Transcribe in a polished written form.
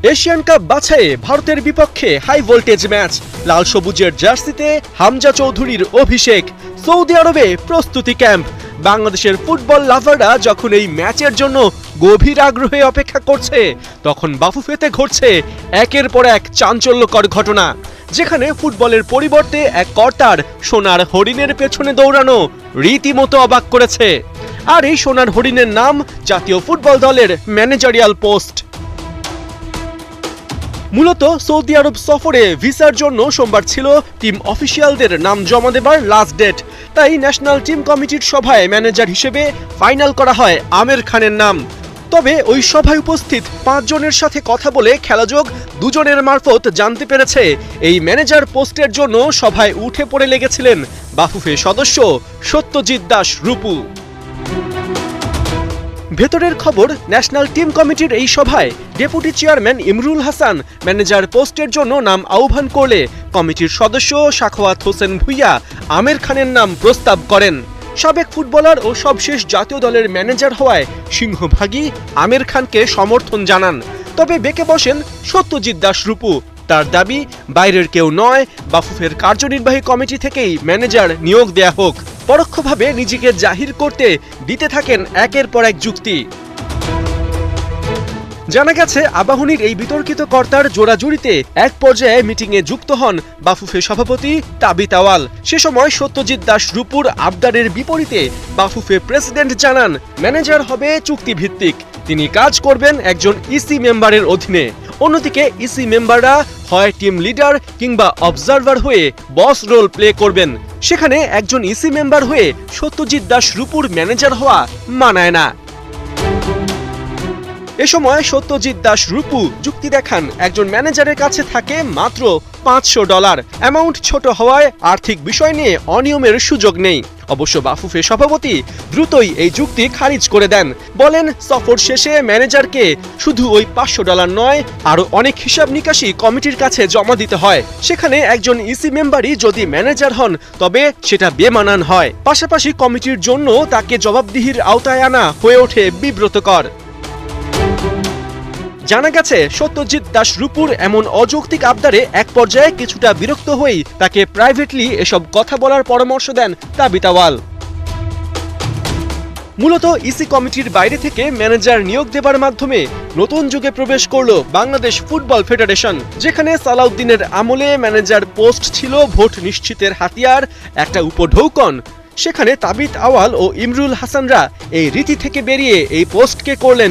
Asian cup বাছাইয়ে ভারতের বিপক্ষে high voltage match, লাল সবুজের জার্সিতে হামজা চৌধুরীর অভিষেক, সৌদি আরবে প্রস্তুতি ক্যাম্প। বাংলাদেশের ফুটবল লাভাররা যখন এই ম্যাচের জন্য গভীর আগ্রহে অপেক্ষা করছে, তখন বাফুফেতে ঘটছে একের পর এক চাঞ্চল্যকর ঘটনা, যেখানে ফুটবলের পরিবর্তে এক কর্তার সোনার হরিণের পেছনে দৌড়ানো রীতিমতো অবাক করেছে। আর এই সোনার হরিণের নাম জাতীয় ফুটবল দলের ম্যানেজারিয়াল পোস্ট। মূলত সৌদি আরব সফরে ভিসার জন্য সোমবার ছিল টিম অফিসিয়ালদের নাম জমা দেবার লাস্ট ডেট। তাই ন্যাশনাল টিম কমিটির সভায় ম্যানেজার হিসেবে ফাইনাল করা হয় আমির খানের নাম। তবে ওই সভায় উপস্থিত 5 জনের সাথে কথা বলে খেলাযোগ 2 জনের মারফত জানতে পেরেছে এই ম্যানেজার পোস্টের জন্য সভায় উঠে পড়ে লেগেছিলেন বাফুফে সদস্য সত্যজিৎ দাস রূপু। ভেতরের খবর, ন্যাশনাল টিম কমিটির এই সভায় deputy chairman Imrul Hasan manager পোস্টের জন্য নাম আহ্বান করলে কমিটির সদস্য সাখাওয়াত হোসেন ভুইয়া আমির খানের নাম প্রস্তাব করেন। সাবেক ফুটবলার ও সবশেষ জাতীয় দলের ম্যানেজার হওয়ায় সিংহভাগই আমির খানকে সমর্থন জানান। তবে বেঁকে বসেন সত্যজিৎ দাস রূপু। তার দাবি, বাইরের কেউ নয়, বাফুফের কার্যনির্বাহী কমিটি থেকেই ম্যানেজার নিয়োগ দেয়া হোক। পরোক্ষভাবে নিজেকে জাহির করতে দিতে থাকেন একের পর এক যুক্তি। জানা গেছে, আবাহনীর এই বিতর্কিত কর্তার জোড়াজুড়িতে এক পর্যায়ে মিটিংয়ে যুক্ত হন বাফুফে সভাপতি তাবিত আওয়াল। সে সময় সত্যজিৎ দাস রূপুর আবদারের বিপরীতে বাফুফে প্রেসিডেন্ট জানান, ম্যানেজার হবে চুক্তিভিত্তিক, তিনি কাজ করবেন একজন ইসি মেম্বারের অধীনে। অন্যদিকে ইসি মেম্বাররা হয় টিম লিডার কিংবা অবজারভার হয়ে বস রোল প্লে করবেন। সেখানে একজন ইসি মেম্বার হয়ে সত্যজিৎ দাস রূপুর ম্যানেজার হওয়া মানায় না। এ সময় সত্যজিৎ দাস রূপু যুক্তি দেখান, একজন ম্যানেজারের কাছে থাকে মাত্র $500। অ্যামাউন্ট ছোট হওয়ায় আর্থিক বিষয় নিয়ে অনিয়মের সুযোগ নেই। অবশ্য বাফুফে সভাপতি দ্রুতই এই যুক্তি খারিজ করে দেন। বলেন, সফর শেষে ম্যানেজারকে শুধু ওই $500 নয়, আরো অনেক হিসাব নিকাশি কমিটির কাছে জমা দিতে হয়। সেখানে একজন ইসি মেম্বারই যদি ম্যানেজার হন, তবে সেটা বেমানান হয়। পাশাপাশি কমিটির জন্য তাকে জবাবদিহির আওতায় আনা হয়ে ওঠে বিব্রতকর। জানা গেছে, সত্যজিৎ দাস রূপুর এমন অযৌক্তিক আবদারে এক পর্যায়ে কিছুটা বিরক্ত হয়েই তাকে প্রাইভেটলি এসব কথা বলার পরামর্শ দেন তাবিত আওয়াল। মূলত ইসি কমিটির বাইরে থেকে ম্যানেজার নিয়োগ দেবার মাধ্যমে নতুন যুগে প্রবেশ করল বাংলাদেশ ফুটবল ফেডারেশন, যেখানে সালাউদ্দিনের আমলে ম্যানেজার পোস্ট ছিল ভোট নিশ্চিতের হাতিয়ার, একটা উপঢৌকন। সেখানে তাবিত আওয়াল ও ইমরুল হাসানরা এই রীতি থেকে বেরিয়ে এই পোস্টকে করলেন